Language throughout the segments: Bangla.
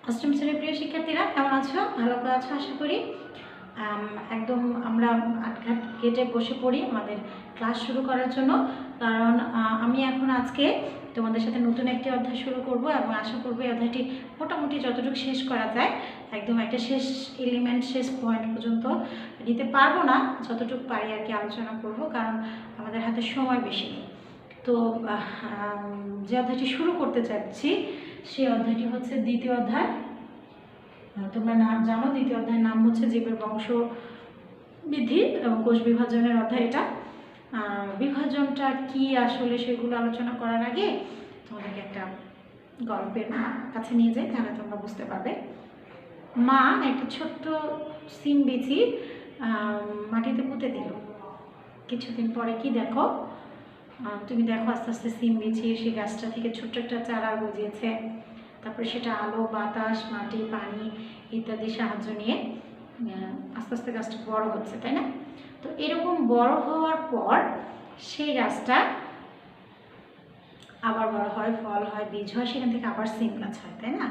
অষ্টম শ্রেণীর প্রিয় শিক্ষার্থীরা কেমন আছো? ভালো করে আছো আশা করি। একদম আমরা আটঘাট কেটে বসে পড়ি আমাদের ক্লাস শুরু করার জন্য, কারণ আমি এখন আজকে তোমাদের সাথে নতুন একটি অধ্যায় শুরু করব এবং আশা করব এই অধ্যায়টি মোটামুটি যতটুকু শেষ করা যায়, একদম একটা শেষ এলিমেন্ট শেষ পয়েন্ট পর্যন্ত নিতে পারবো না, যতটুকু পারি আর কি আলোচনা করব, কারণ আমাদের হাতে সময় বেশি নেই। তো যে অধ্যায়টি শুরু করতে চাচ্ছি সেই অধ্যায়টি হচ্ছে দ্বিতীয় অধ্যায়। তোমরা নাম জানো, দ্বিতীয় অধ্যায়ের নাম হচ্ছে জীবের বংশ বৃদ্ধি এবং কোষ বিভাজনের অধ্যায়। এটা বিভাজনটা কি আসলে সেগুলো আলোচনা করার আগে তোমাদেরকে একটা গল্পের কাছে নিয়ে যাই, তাহলে তোমরা বুঝতে পারবে। মা একটা ছোট্ট সিম বিচি মাটিতে পুঁতে দিল। কিছুদিন পরে কি দেখো, তুমি দেখো আস্তে আস্তে সিম বিচি সেই গাছটা থেকে ছোট্ট একটা চারা গজিয়েছে। তারপরে সেটা আলো, বাতাস, মাটি, পানি ইত্যাদি সাহায্য নিয়ে আস্তে আস্তে গাছটা বড় হচ্ছে, তাই না? তো এরকম বড় হওয়ার পর সেই গাছটা আবার বড় হয়, ফল হয়, বীজ হয়, সেখান থেকে আবার সিম গাছ হয়, তাই না?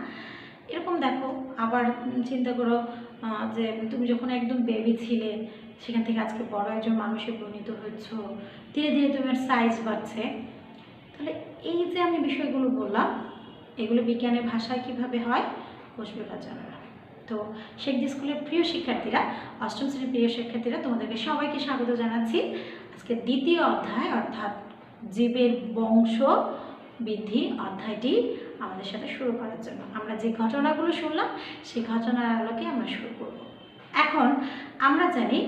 এরকম দেখো, আবার চিন্তা করো যে তুমি যখন একদম বেবি ছিলে সেখান থেকে আজকে বড় একজন মানুষে পরিণত হচ্ছ, ধীরে ধীরে তোমার সাইজ বাড়ছে। তাহলে এই যে আমি বিষয়গুলো বললাম, এগুলো বিজ্ঞানের ভাষায় কিভাবে হয়? কোষ বিভাজন। তো শেখদি স্কুলের প্রিয় শিক্ষার্থীরা, অষ্টম শ্রেণীর প্রিয় শিক্ষার্থীরা, তোমাদেরকে সবাইকে স্বাগত জানাচ্ছি আজকে দ্বিতীয় অধ্যায় অর্থাৎ জীবের বংশ বৃদ্ধি অধ্যায়টি আমাদের সাথে শুরু করার জন্য। আমরা যে ঘটনাগুলো শুনলাম সেই ঘটনার আলোকে আমরা শুরু করব। এখন আমরা জানি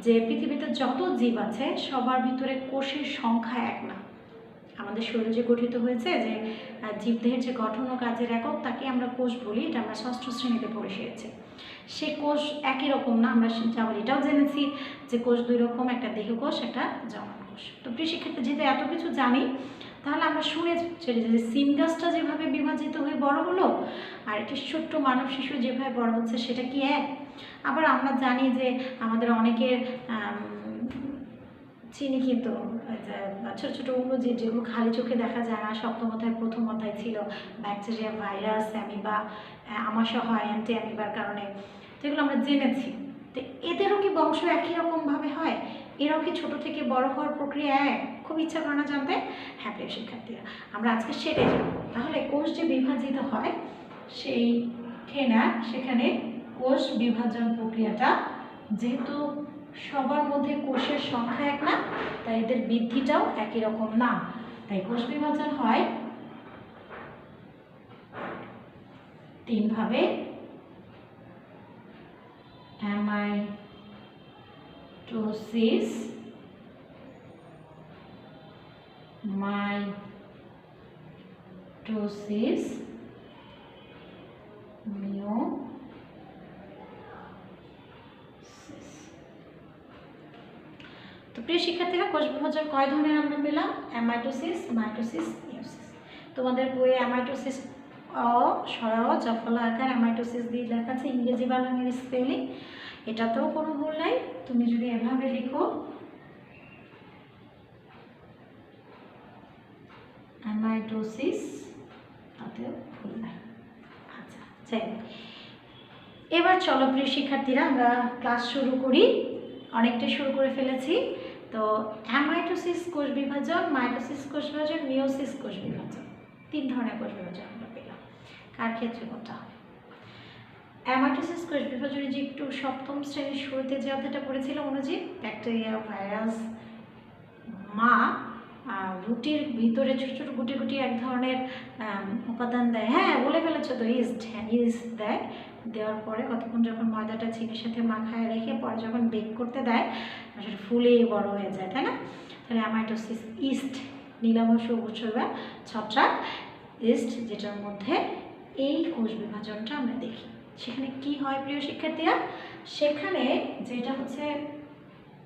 যে পৃথিবীতে যত জীব আছে সবার ভিতরে কোষের সংখ্যা এক না। আমাদের শরীর যে গঠিত হয়েছে, যে জীবদেহের যে গঠন ও কাজের একক, তাকে আমরা কোষ বলি। এটা আমরা ষষ্ঠ শ্রেণীতে পড়ে এসেছি। সে কোষ একই রকম না। আমরা আবার এটাও জেনেছি যে কোষ দুই রকম, একটা দেহকোষ, একটা জমাট কোষ। তো প্রিয় শিক্ষার্থী, যেহেতু এত কিছু জানি, তাহলে আমরা শুনে চলে যে সিম গাছটা যেভাবে বিভাজিত হয়ে বড় হলো আর একটি ছোট্ট মানব শিশু যেভাবে বড় হচ্ছে, সেটা কি এক? আবার আমরা জানি যে আমাদের অনেকের চিনি কিন্তু ছোটো ছোটো অণুজীব যেগুলো খালি চোখে দেখা যায় না, সপ্তম অধ্যায় প্রথম অধ্যায় ছিল ব্যাকটেরিয়া, ভাইরাস, অ্যামিবা, আমাশয় হয় অ্যান্টি অ্যামিবার কারণে। তো এগুলো আমরা জেনেছি। তো এদেরও কি বংশ একই রকমভাবে হয়? এরাও কি ছোট থেকে বড় হওয়ার প্রক্রিয়া এক? খুব ইচ্ছা করে না জানতে? হ্যাঁ প্রিয় শিক্ষার্থীরা, আমরা আজকে সেটাই জানবো। তাহলে কোষ যে বিভাজিত হয় সেখানে কোষ বিভাজন প্রক্রিয়াটা, যেহেতু সবার মধ্যে কোষের সংখ্যা এক না, তাই এদের বৃদ্ধিটাও একই রকম না। তাই কোষ বিভাজন হয় তিন ভাবে: অ্যামাইটোসিস, মাইটোসিস, মিয়োসিস। তো প্রিয় শিক্ষার্থীরা, কোষ বিভাজন কয় ধরনের আমরা পেলাম? Amitosis, mitosis, meiosis. তোমাদের বইয়ে অ্যামাইটোসিস জফলা আকার অ্যামাইটোসিস দিয়ে লেখা আছে, ইংরেজি বানানের স্পেলিং। এটাতেও কোনো ভুল নাই। তুমি যদি এভাবে লিখো অ্যামাইটোসিস, তাতেও ভুল নাই। আচ্ছা, যাই হোক, এবার চলো প্রিয় শিক্ষার্থীরা, আমরা ক্লাস শুরু করি। অনেকটাই শুরু করে ফেলেছি। তো অ্যামাইটোসিস কোষ বিভাজন, মাইটোসিস কোষ বিভাজন, মিয়োসিস কোষ বিভাজন, তিন ধরনের কোষ বিভাজন আমরা পেলাম। কার ক্ষেত্রে কোনটা হবে? অ্যামাইটোসিস কোষ বিভাজনে যে একটু সপ্তম শ্রেণীর শুরুতে যে অধ্যায়টা পড়েছিলাম, অনুজীব, ব্যাকটেরিয়া, ভাইরাস, মা রুটির ভিতরে ছোটো ছোটো গুটি গুটি এক ধরনের উপাদান দেয়। হ্যাঁ, বলে ফেলেছো তো, ইস্ট। হ্যাঁ, ইস্ট দেয়। দেওয়ার পরে কতক্ষণ যখন ময়দাটা চিনির সাথে মাখায় রেখে পরে যখন বেক করতে দেয়, সেটা ফুলে বড় হয়ে যায়, তাই না? তাহলে অ্যামাইটোসিস ইস্ট, নীলাভ সবুজ বা ছত্রাক ইস্ট, যেটার মধ্যে এই কোষ বিভাজনটা আমরা দেখি। সেখানে কি হয় প্রিয় শিক্ষার্থীরা? সেখানে যেটা হচ্ছে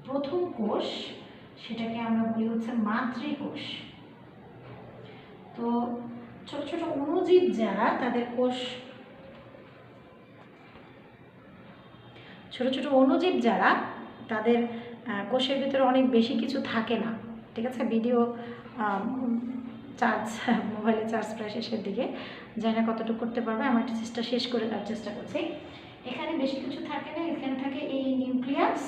প্রথম কোষ, সেটাকে আমরা বলি হচ্ছে মাতৃকোষ। তো ছোট ছোট অণুজীব যারা, তাদের কোষ, ছোট ছোট অণুজীব যারা, তাদের কোষের ভিতরে অনেক বেশি কিছু থাকে না। ঠিক আছে, ভিডিও চার্জ, মোবাইলে চার্জ প্রায় শেষের দিকে, জানি না কতটুকু করতে পারবে, আমার চেষ্টা শেষ করে দেওয়ার চেষ্টা করছি। এখানে বেশি কিছু থাকে না, এখানে থাকে এই নিউক্লিয়াস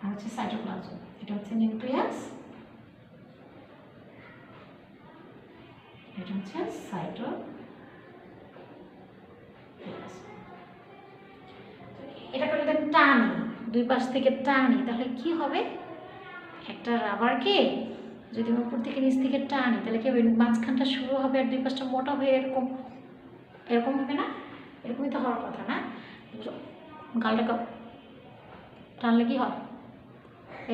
আর হচ্ছে সাইটোপ্লাজম। এটা হচ্ছে নিউক্লিয়াস, এটা হচ্ছে সাইটোপ্লাজম। এটাকে যদি আমি টানি, দুই পাশ থেকে টানি, তাহলে কি হবে? একটা রাবারকে যদি উপর থেকে নিচ থেকে টানি, তাহলে কি হবে? মাঝখানটা শুরু হবে আর দুই পাশটা মোটা হয়ে এরকম এরকম হবে না? এরকমই তো হওয়ার কথা না? গালটাকে টানলে কি হয়?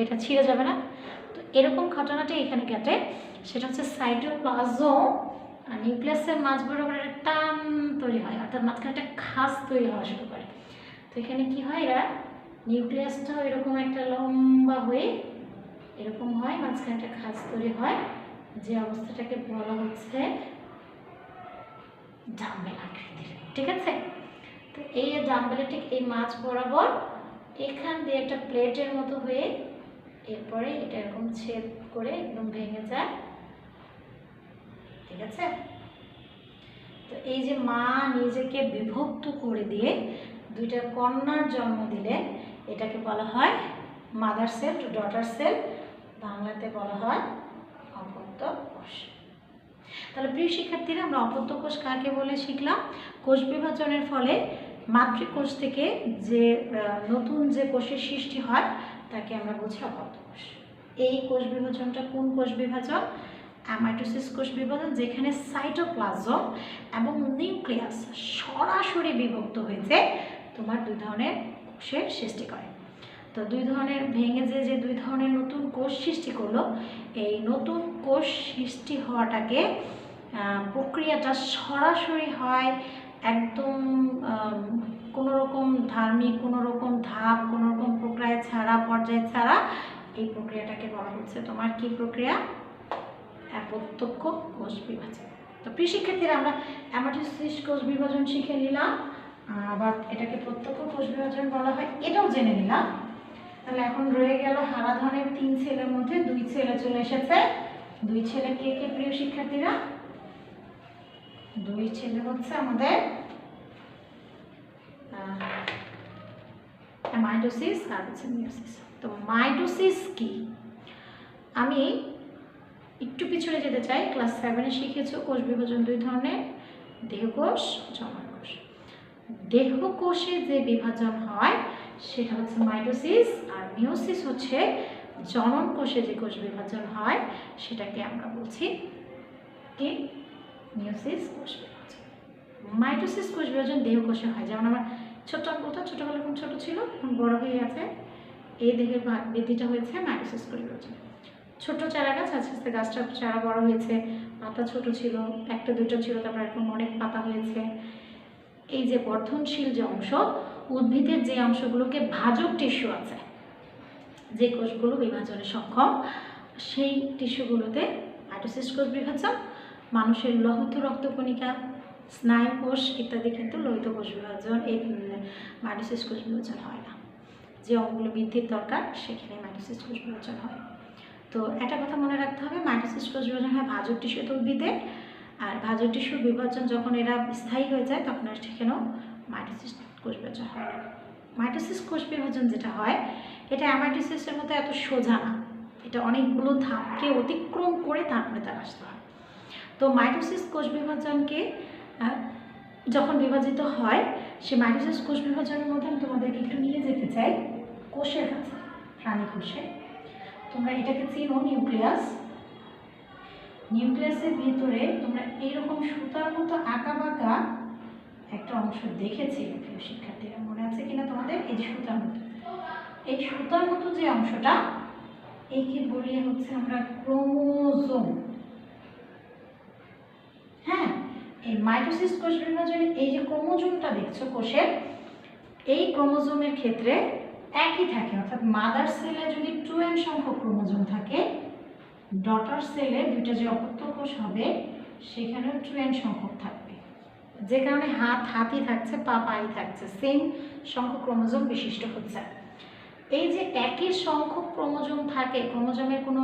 এটা ছিঁড়ে যাবে না? তো এরকম ঘটনাটা এখানে ঘটে, সেটা হচ্ছে সাইটোপ্লাজম আর নিউক্লিয়াসের মাঝ বরাবর একটা টান তৈরি হয়, অর্থাৎ মাঝখানে একটা খাস তৈরি হওয়া শুরু করে। তো এখানে কি হয়, এরা নিউক্লিয়াসটাও এরকম একটা লম্বা হয়ে এরকম হয়, মাঝখানে একটা খাস তৈরি হয়, যে অবস্থাটাকে বলা হচ্ছে ডাম্বেল আকৃতির। ঠিক আছে? তো এই ডাম্বেলের ঠিক এই মাঝ বরাবর এখান দিয়ে একটা প্লেটের মতো হয়ে এরপরে এটা এরকম ছেদ করে একদম ভেঙে যায়। ঠিক আছে? তো এই যে মা নিজেকে বিভক্ত করে দিয়ে দুইটা কন্যার জন্ম দিলে এটাকে বলা হয় mother cell to daughter cell, বাংলাতে বলা হয় অপত্য কোষ। তাহলে প্রিয় শিক্ষার্থীরা, আমরা অপত্য কোষ কাকে বলে শিখলাম? কোষ বিভাজনের ফলে মাতৃকোষ থেকে যে নতুন যে কোষের সৃষ্টি হয় তাকে আমরা বলছি অপত্য কোষ। এই কোষ বিভাজনটা কোন কোষ বিভাজন? মাইটোসিস কোষ বিভাজন, যেখানে সাইটোপ্লাজম এবং নিউক্লিয়াস সরাসরি বিভক্ত হয়েছে তোমার দুই ধরনের কোষের সৃষ্টি করে। তো দুই ধরনের ভেঙে যে দুই ধরনের নতুন কোষ সৃষ্টি করলো, এই নতুন কোষ সৃষ্টি হওয়াটাকে প্রক্রিয়াটা সরাসরি হয়, একদম কোনো রকম ধার্মিক, কোনো রকম ধাপ, কোনো রকম প্রক্রিয়া ছাড়া, পর্যায় ছাড়া, এই প্রক্রিয়াটাকে বলা হচ্ছে তোমার কি প্রক্রিয়া? প্রত্যক্ষ কোষ বিভাজন। তো প্রিয় শিক্ষার্থীরা, আমরা অ্যামাটোসিস কোষ বিভাজন শিখে নিলাম, আবার এটাকে প্রত্যক্ষ কোষ বিভাজন বলা হয়, এটাও জেনে নিলাম। তাহলে এখন রয়ে গেল হারাধনের 3 ছেলের মধ্যে 2 ছেলে চলে এসেছে। 2 ছেলে কে কে প্রিয় শিক্ষার্থীরা? 2 ছেলে হচ্ছে আমাদের মাইটোসিস আর হচ্ছে মিয়োসিস। তো মাইটোসিস কি? আমি একটু পিছনে যেতে চাই। ক্লাস 7-এ শিখেছো কোষ বিভাজন 2 ধরনের, দেহকোষ, জননকোষ। দেহকোষে যে বিভাজন হয় সেটা হচ্ছে মাইটোসিস, আর মিয়োসিস হচ্ছে জনন কোষে যে কোষ বিভাজন হয় সেটাকে আমরা বলছি কি? মিয়োসিস কোষ বিভাজন। মাইটোসিস কোষ বিভাজন দেহকোষে হয়, যেমন আমার ছোট্ট আঙ্গুলটা ছোটবেলা এরকম ছোট ছিল, এখন বড় হয়ে গেছে, এই দেহের বৃদ্ধিটা হয়েছে মাইটোসিস কোষ বিভাজন। ছোট চারা গাছ, আস্তে আস্তে গাছটা চারা বড় হয়েছে, পাতা ছোট ছিল, একটা দুটো ছিল, তারপর এরকম অনেক পাতা হয়েছে। এই যে বর্ধনশীল যে অংশ, উদ্ভিদের যে অংশগুলোকে ভাজক টিস্যু আছে, যে কোষগুলো বিভাজনে সক্ষম, সেই টিস্যুগুলোতে মাইটোসিস কোষ বিভাজন। মানুষের লোহিত রক্তকণিকা, স্নায়ু কোষ ইত্যাদি কিন্তু লোহিত কোষ বিভাজন, এই মাইটোসিস কোষ বিভাজন হয় না। যে অঙ্গগুলো বৃদ্ধির দরকার সেখানে মাইটোসিস কোষ বিভাজন হয়। তো একটা কথা মনে রাখতে হবে, মাইটোসিস কোষ বিভাজন হয় ভাজক টিস্যুতে উদ্ভিদে, আর ভাজক টিস্যুর বিভাজন যখন এরা স্থায়ী হয়ে যায় তখন আর সেখানেও মাইটোসিস কোষ বিভাজন হয় না। মাইটোসিস কোষ বিভাজন যেটা হয় এটা অ্যামাইটোসিসের মতো এত সোজা না, এটা অনেকগুলো ধাপকে অতিক্রম করে তারপরে তার আসতে হয়। তো মাইটোসিস কোষ বিভাজনকে যখন বিভাজিত হয়, সে মাইটোসিস কোষ বিভাজনের মধ্যে আমি তোমাদেরকে একটু নিয়ে যেতে চাই কোষের কাছে, প্রাণী কোষে। তোমরা এটাকে চিনো নিউক্লিয়াস। নিউক্লিয়াসের ভিতরে তোমরা এইরকম সুতার মতো আঁকা বাঁকা একটা অংশ দেখেছিলে প্রিয় শিক্ষার্থীরা, মনে আছে কিনা তোমাদের? এই যে সুতার মতো, এই সুতার মতো যে অংশটা, এইকে বলি হচ্ছে আমরা ক্রোমোজোম। হ্যাঁ, এই মাইটোসিস কোষ বিভাজনে এই যে ক্রোমোজোমটা দেখছো কোষের, এই ক্রোমোজোমের ক্ষেত্রে একই থাকে, অর্থাৎ মাদার সেলে যদি 2n সংখ্যক ক্রোমোজোম থাকে, ডটার সেলে দুইটা যে অপত্য কোষ হবে সেখানেও 2n সংখ্যক থাকবে, যে কারণে হাতই থাকছে, পা পাই থাকছে, সেম সংখ্যক ক্রোমোজোম বিশিষ্ট হচ্ছে। এই যে একই সংখ্যক ক্রোমোজোম থাকে, ক্রোমোজোমের কোনো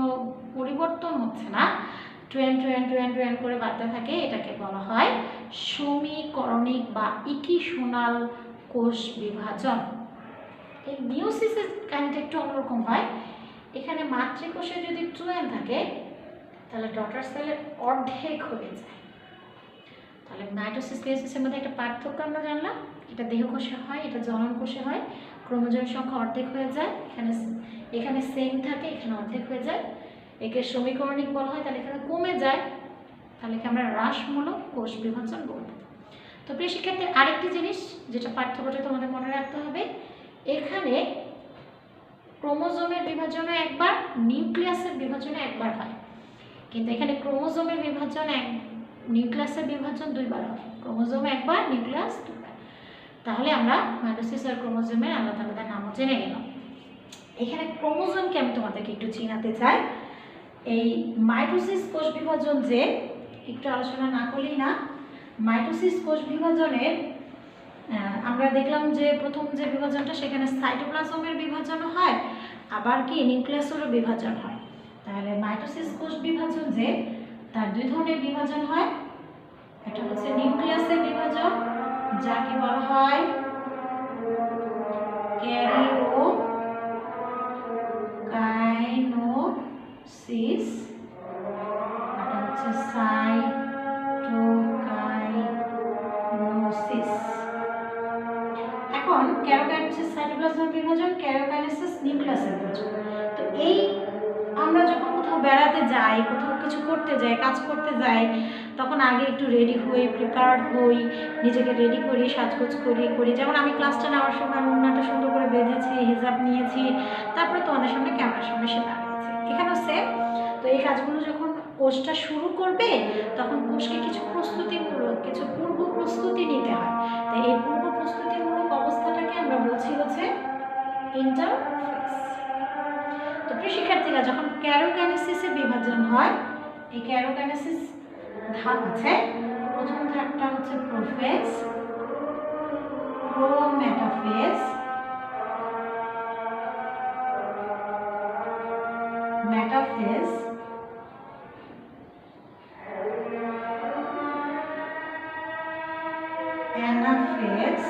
পরিবর্তন হচ্ছে না, টু এন করে বাড়তে থাকে, এটাকে বলা হয় সমীকরণিক বা ইকিশনাল কোষ বিভাজন। এই মিওসিসের কাহিনীটা একটু অন্যরকম হয়। এখানে মাতৃকোষে যদি 2n থাকে তাহলে ডটার সেলের অর্ধেক হয়ে যায়। তাহলে মাইটোসিস মিওসিসের মধ্যে একটা পার্থক্য আমরা জানলাম, এটা দেহকোষে হয়, এটা জনন কোষে হয়। ক্রোমোজোমের সংখ্যা অর্ধেক হয়ে যায়, এখানে সেম থাকে, এখানে অর্ধেক হয়ে যায়। একে সমীকরণিক বলা হয়, তাহলে এখানে কমে যায়, তাহলে একে আমরা হ্রাসমূলক কোষ বিভাজন বলব। তো প্রিয় শিক্ষার্থী, আরেকটি জিনিস যেটা পাঠ্যপুস্তকে তোমাদের মনে রাখতে হবে, এখানে ক্রোমোজোমের বিভাজনে একবার, নিউক্লিয়াসের বিভাজনে একবার হয়, কিন্তু এখানে ক্রোমোজোমের বিভাজন নিউক্লিয়াসের বিভাজন 2 বার হয়। ক্রোমোজোম একবার, নিউক্লিয়াস 2 বার। তাহলে আমরা মাইটোসিস আর ক্রোমোজোমের আলাদা আলাদা নামও জেনে গেলাম। এখানে ক্রোমোজোমকে আমি তোমাদেরকে একটু চিনাতে চাই। এই মাইটোসিস কোষ বিভাজন যে একটু আলোচনা না করলেই না। মাইটোসিস কোষ বিভাজনের আমরা দেখলাম যে প্রথম যে বিভাজনটা, সেখানে সাইটোপ্লাজমের বিভাজনও হয়, আবার কি নিউক্লিয়াসেরও বিভাজন হয়। তাহলে মাইটোসিস কোষ বিভাজন যে, তার 2 ধরনের বিভাজন হয়। একটা হচ্ছে নিউক্লিয়াসের বিভাজন, যাকে বলা হয় ক্যারিওকাইনোসিস, আর হচ্ছে সাইটোকাইনোসিস। এখন ক্যারিওকাইনোসিস সাইটোপ্লাজমের বিভাজন, ক্যারিওকাইনোসিস নিউক্লিয়াসের বিভাজন। তো এই আমরা যখন কোথাও বেড়াতে যাই, কোথাও কিছু করতে যাই, কাজ করতে যাই, তখন আগে একটু রেডি হই, প্রিপেয়ার্ড হই, নিজেকে রেডি করি, সাজগোজ করি। যেমন আমি ক্লাসটা নেওয়ার সময় ওড়নাটা সুন্দর করে বেঁধেছি, হিজাব নিয়েছি, তারপরে তোমাদের সামনে ক্যামেরার সামনে এসে দাঁড়িয়েছি। এখানেও সেম। তো এই কাজগুলো যখন কোর্সটা শুরু করবে, তখন কোর্সকে কিছু প্রস্তুতিমূলক, কিছু পূর্ব প্রস্তুতি নিতে হয়। তাই এই পূর্ব প্রস্তুতিমূলক অবস্থাটাকে আমরা বলছি হচ্ছে ইন্টারফেস। তো প্রিয় শিক্ষার্থীরা, যখন ক্যারিওকাইনেসিসের বিভাজন হয়, এই ক্যারিওকাইনেসিস ধাপ আছে। প্রথম ধাপটা হচ্ছে prophase, prometaphase, metaphase, anaphase,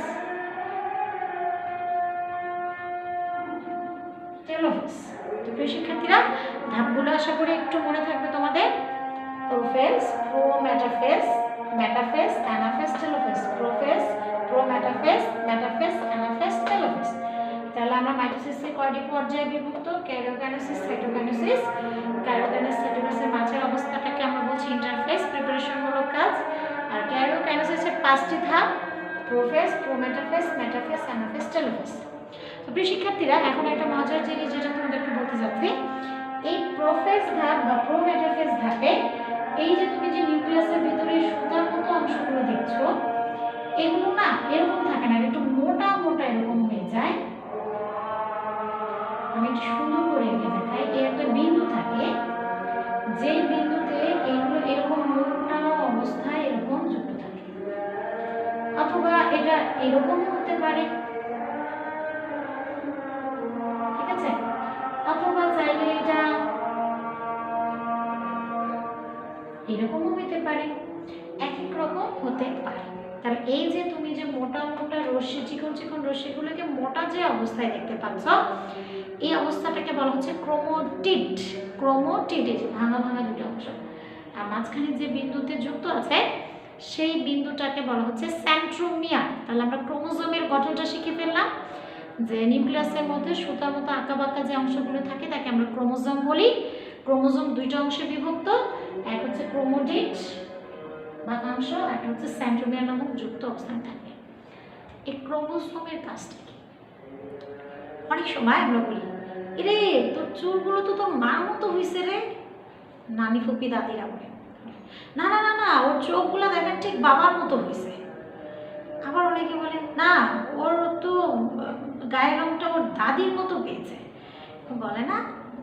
telophase. তো প্রিয় শিক্ষার্থীরা, ধাপগুলো আশা করি একটু মনে থাকবে তোমাদের। Prophase, prometaphase, metaphase, anaphase, telophase. Prophase, prometaphase, metaphase, anaphase, telophase. তাহলে আমরা মাইটোসিসে কয়টি পর্যায়ে বিভক্ত? Karyokinesis, cytokinesis. ক্যারিওকাইনেসিস, সাইটোকাইনেসিসের মাঝের অবস্থাটাকে আমরা বলছি ইন্টারফেস, প্রিপারেশনমূলক কাজ। আর ক্যারিওকাইনেসিসের 5টি ধাপ: prophase, prometaphase, metaphase, anaphase, telophase. তো প্রিয় শিক্ষার্থীরা, এখন একটা মজার জিনিস যেটা তোমাদেরকে বলতে যাচ্ছি, এই প্রোফেজ ধাপ বা প্রোমেটাফেজ ধাপে এই যে তুমি যে নিউক্লিয়াসের ভিতরে সুতার মতো অংশগুলো দেখছো, এগুলো না এরকম থাকে না, একটু মোটা মোটা এরকম হয়ে যায়। আমি একটু সুন্দর করে এঁকে দেখাই। এই একটা বিন্দু থাকে, যেই বিন্দুতে এইগুলো এরকম মোটা অবস্থায় এরকম যুক্ত থাকে, অথবা এটা এরকম হতে পারে, ঠিক আছে? অথবা চাইলে এটা এরকমও হতে পারে, এক এক রকম হতে পারে। তাহলে এই যে তুমি যে মোটা মোটা রশ্মি, চিকন চিকন রশ্মিগুলোকে মোটা যে অবস্থায় দেখতে পাচ্ছ, এই অবস্থাটাকে বলা হচ্ছে ক্রোমোটিড। ক্রোমোটিড, ভাঙা ভাঙা দুটো অংশ, আর মাঝখানে যে বিন্দুতে যুক্ত আছে সেই বিন্দুটাকে বলা হচ্ছে সেন্ট্রোমিয়ার। তাহলে আমরা ক্রোমোজোমের গঠনটা শিখে ফেললাম, যে নিউক্লিয়াসের মধ্যে সুতার মতো আঁকা বাঁকা যে অংশগুলো থাকে তাকে আমরা ক্রোমোজোম বলি। ক্রোমোজোম 2টা অংশে বিভক্ত, এক হচ্ছে ক্রোমোটিড বাঁকা অংশ, আর একটা হচ্ছে সেন্ট্রোমিয়ার নামক যুক্ত অবস্থানে থাকে। এই ক্রোমোজোমের কাজটা কি? অনেক সময় আমরা বলি, এরে তোর চুলগুলো তো তোর মার মতো হয়েছে রে, নানি ফুপি দাদিরা বলে। না না না না, ওর চোখগুলো দেখেন ঠিক বাবার মতো হয়েছে। আবার অনেকে বলে না, ওর তো গায়ের রংটা ওর দাদির মতো পেয়েছে, বলে না?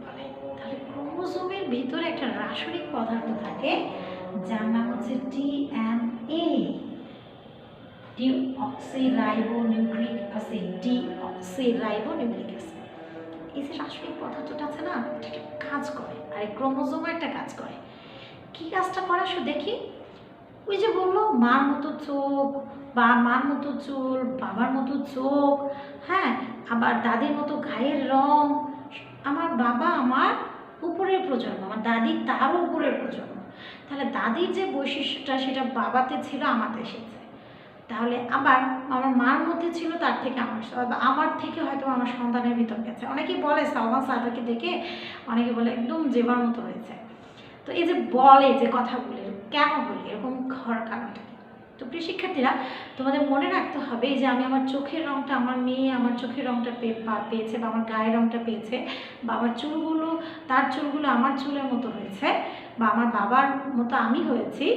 বলে। তাহলে ক্রোমোজোমের ভিতরে একটা রাসায়নিক পদার্থ থাকে যার নাম হচ্ছে DNA, deoxyribonucleic acid. Deoxyribonucleic acid, এই যে রাসায়নিক পদার্থটা আছে না, এটা একটা কাজ করে, আর এই ক্রোমোজোমও একটা কাজ করে। কি কাজটা করে আসো দেখি। ওই যে বললো মার মতো চোখ বা মার মতো চুল, বাবার মতো চোখ, হ্যাঁ, আবার দাদির মতো গায়ের রং। আমার বাবা আমার উপরের প্রজন্ম, আমার দাদি তারও উপরের প্রজন্ম। তাহলে দাদির যে বৈশিষ্ট্যটা সেটা বাবাতে ছিল, আমাতে এসেছে। তাহলে আবার আমার মার মধ্যে ছিল, তার থেকে আমার থেকে হয়তো আমার সন্তানের ভিতর গেছে। অনেকেই বলে সালমান সাদাকে দেখে অনেকে বলে একদম জেবার মতো হয়েছে। তো এই যে বলে যে কথাগুলো কেন বলি, এরকম হওয়ার কারণটা কি? তো প্রিয় শিক্ষার্থীরা, তোমাদের মনে রাখতে হবে যে আমি আমার চোখের রংটা, আমার মেয়ে আমার চোখের রংটা পেয়েছে, বা আমার গায়ের রংটা পেয়েছে, বা আমার চুলগুলো তার চুলগুলো আমার চুলের মতো হয়েছে, বা আমার বাবার মতো আমি হয়েছি।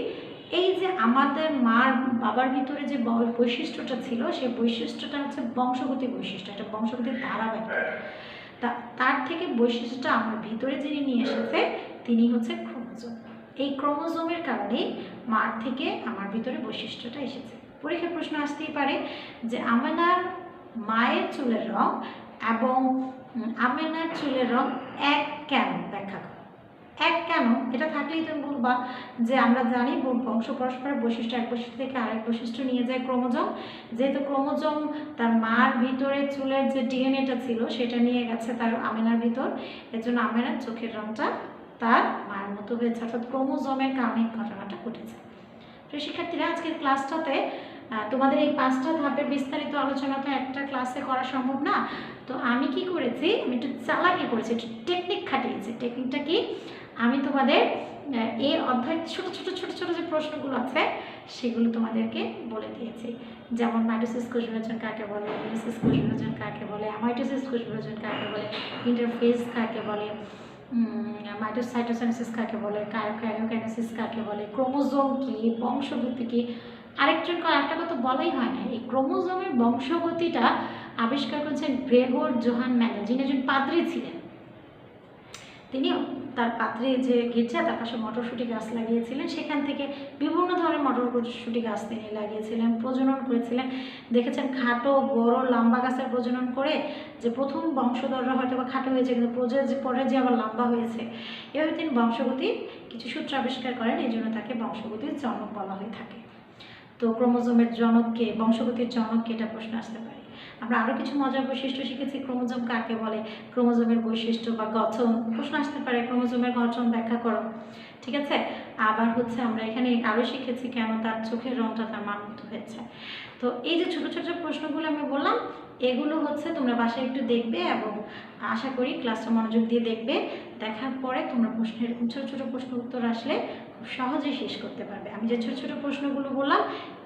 এই যে আমাদের মার বাবার ভিতরে যে বৈশিষ্ট্যটা ছিল, সেই বৈশিষ্ট্যটা হচ্ছে বংশগতি বৈশিষ্ট্য, একটা বংশগতির ধারাবাহিকতা। তার থেকে বৈশিষ্ট্যটা আমার ভিতরে যিনি নিয়ে এসেছে তিনি হচ্ছে ক্রোমোজোম। এই ক্রোমোজোমের কারণে মার থেকে আমার ভিতরে বৈশিষ্ট্যটা এসেছে। পরীক্ষার প্রশ্ন আসতেই পারে যে আমেনার মায়ের চুলের রং এবং আমেনার চুলের রং এক কেন, ব্যাখ্যা করো। এক কেন, এটা থাকলেই তুমি বলবা যে আমরা জানি বংশ পরস্পরের বৈশিষ্ট্য এক বৈশিষ্ট্য থেকে আরেক বৈশিষ্ট্য নিয়ে যায় ক্রোমোজোম। যেহেতু ক্রোমোজোম তার মার ভিতরে চুলের যে ডিএনএটা ছিল সেটা নিয়ে গেছে তার আমেনার ভিতর, এর জন্য আমেনার চোখের রংটা তার মার মতো হয়েছে, অর্থাৎ ক্রোমোজোমের কারণে ঘটনাটা ঘটেছে। তো শিক্ষার্থীরা, আজকের ক্লাসটাতে তোমাদের এই 5টা ধাপের বিস্তারিত আলোচনা তো একটা ক্লাসে করা সম্ভব না। তো আমি কি করেছি, আমি একটু চালাকি করেছি, একটু টেকনিক খাটিয়েছি। টেকনিকটা কি, আমি তোমাদের এই অধ্যায় ছোট ছোট ছোট ছোট যে প্রশ্নগুলো আছে সেগুলো তোমাদেরকে বলে দিয়েছি। যেমন মাইটোসিস কোষ বিভাজন কাকে বলে, মেয়োসিস কোষ বিভাজন কাকে বলে, অ্যামাইটোসিস কোষ বিভাজন কাকে বলে, ইন্টারফেজ কাকে বলে, সাইটোসাইটোসিস কাকে বলে, কাইনেসিস কাকে বলে, ক্রোমোজোম কি, বংশগতি কি। আরেকটা কথা বলাই হয় না, এই ক্রোমোজোমের বংশগতিটা আবিষ্কার করেছেন গ্রেগর জোহান মেন্ডেল, যিনি একজন পাদ্রী ছিলেন। তিনি তার পাত্রে যে গির্জা তার পাশে মটরশুঁটি গাছ লাগিয়েছিলেন, সেখান থেকে বিভিন্ন ধরনের মটরশুঁটি গাছ তিনি লাগিয়েছিলেন, প্রজনন করেছিলেন। দেখেছেন খাটো বড় লম্বা গাছের প্রজনন করে যে প্রথম বংশধররা হয়তো বা খাটো হয়েছে, কিন্তু পরে যে আবার লম্বা হয়েছে। এভাবে তিনি বংশগতির কিছু সূত্র আবিষ্কার করেন, এই জন্য তাকে বংশগতির জনক বলা হয়ে থাকে। তো ক্রোমোজোমের জনককে, বংশগতির জনককে, এটা প্রশ্ন আসতে পারে। আমরা আরও কিছু মজার বৈশিষ্ট্য শিখেছি, ক্রোমোজোম কাকে বলে, ক্রোমোজোমের বৈশিষ্ট্য বা গঠন প্রশ্ন আসতে পারে, ক্রোমোজোমের গঠন ব্যাখ্যা করো, ঠিক আছে। আবার হচ্ছে আমরা এখানে আরও শিখেছি কেন তার চোখের রংটা তার মান মতো হয়েছে। তো এই যে ছোটো ছোটো প্রশ্নগুলো আমি বললাম, এগুলো হচ্ছে তোমরা বাসায় একটু দেখবে এবং আশা করি ক্লাসটা মনোযোগ দিয়ে দেখবে। দেখার পরে তোমরা প্রশ্ন এরকম ছোটো ছোটো প্রশ্ন উত্তর আসলে খুব সহজেই শেষ করতে পারবে। আমি যে ছোটো ছোটো প্রশ্নগুলো বললাম,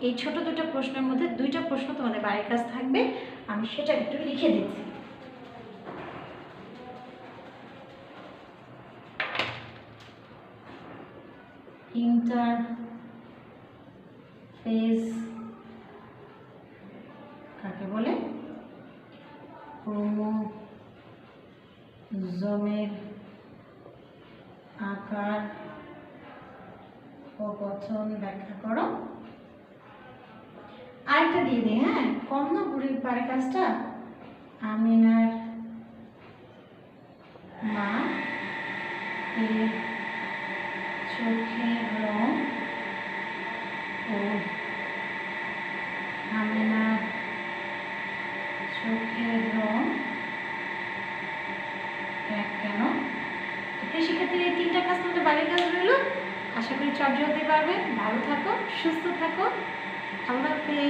এই ছোটো দুটো প্রশ্নের মধ্যে 2টা প্রশ্ন তোমাদের বাড়ির কাজ থাকবে, আমি সেটা একটু লিখে দিচ্ছি। ইন্টারফেজ কাকে বলে, ক্রোমোজোমের আকার ও গঠন ব্যাখ্যা করো। আরেকটা দিয়ে দিই, হ্যাঁ, কম না বুড়ির পারে কাজটা। আমিনার মা এর চোখের রং ও আমিনার চোখের রং এক কেন। শিক্ষার্থীর এই 3টা কাজ তোমাদের বাড়ির কাজ রইল। আশা করি চর্চা হতে পারবে। ভালো থাকো, সুস্থ থাকো, আল্লাহ হাফেজ।